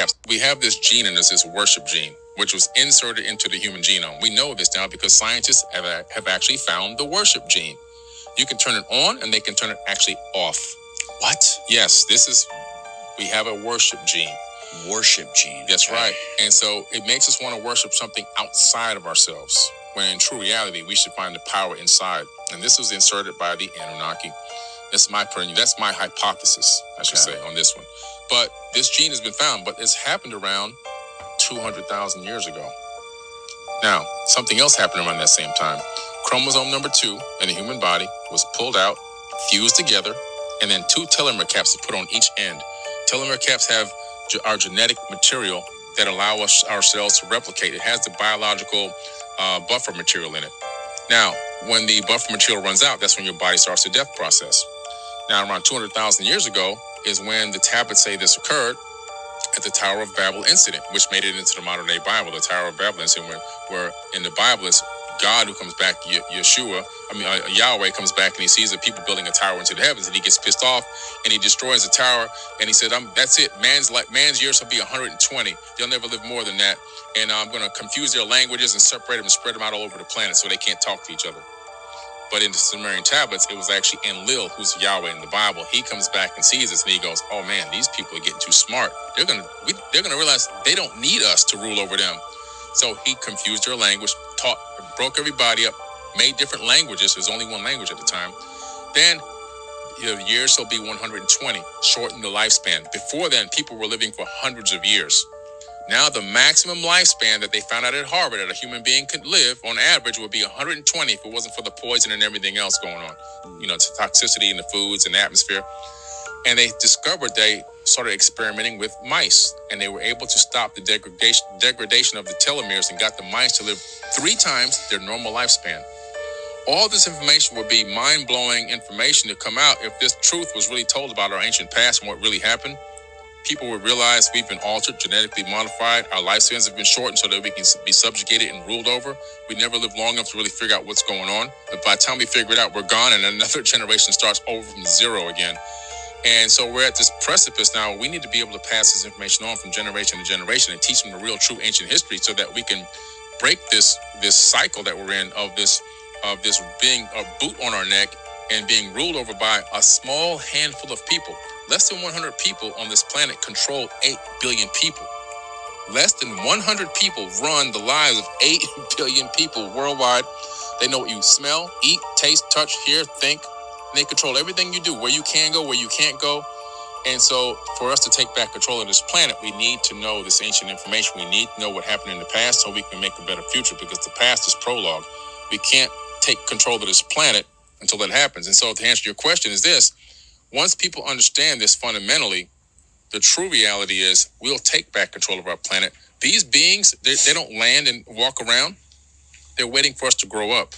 caps. We have this gene in us, this worship gene, which was inserted into the human genome. We know this now because scientists have actually found the worship gene. You can turn it on and they can turn it actually off. What? Yes, we have a worship gene. Worship gene. That's right. And so it makes us want to worship something outside of ourselves, when in true reality, we should find the power inside. And this was inserted by the Anunnaki. That's my hypothesis, I should say, on this one. But this gene has been found, but it's happened around 200,000 years ago. Now, something else happened around that same time. Chromosome number 2 in the human body was pulled out, fused together, and then 2 telomere caps are put on each end. Telomere caps have our genetic material that allow our cells to replicate. It has the biological buffer material in it. Now, when the buffer material runs out, that's when your body starts the death process. Now, around 200,000 years ago is when the tablets say this occurred at the Tower of Babel incident, which made it into the modern day Bible. The Tower of Babel incident, where in the Bible it's God who comes back, Yahweh comes back and he sees the people building a tower into the heavens, and he gets pissed off and he destroys the tower, and he said, that's it. Man's years will be 120. They'll never live more than that. And I'm going to confuse their languages and separate them and spread them out all over the planet so they can't talk to each other. But in the Sumerian tablets, it was actually Enlil, who's Yahweh in the Bible. He comes back and sees this, and he goes, "Oh man, these people are getting too smart. They're gonna realize they don't need us to rule over them." So he confused their language, broke everybody up, made different languages. There's only one language at the time. Then the years will be 120, shortened the lifespan. Before then, people were living for hundreds of years. Now the maximum lifespan that they found out at Harvard that a human being could live on average would be 120 if it wasn't for the poison and everything else going on. Toxicity in the foods and the atmosphere. And they started experimenting with mice, and they were able to stop the degradation of the telomeres and got the mice to live 3 times their normal lifespan. All this information would be mind-blowing information to come out if this truth was really told about our ancient past and what really happened. People would realize we've been altered, genetically modified. Our lifespans have been shortened so that we can be subjugated and ruled over. We never live long enough to really figure out what's going on. But by the time we figure it out, we're gone, and another generation starts over from zero again. And so we're at this precipice now. We need to be able to pass this information on from generation to generation and teach them the real, true ancient history so that we can break this cycle that we're in of this being a boot on our neck and being ruled over by a small handful of people. Less than 100 people on this planet control 8 billion people. Less than 100 people run the lives of 8 billion people worldwide. They know what you smell, eat, taste, touch, hear, think. And they control everything you do, where you can go, where you can't go. And so for us to take back control of this planet, we need to know this ancient information. We need to know what happened in the past so we can make a better future, because the past is prologue. We can't take control of this planet until that happens. And so to answer your question is this: once people understand this fundamentally, the true reality is we'll take back control of our planet. These beings, they don't land and walk around. They're waiting for us to grow up.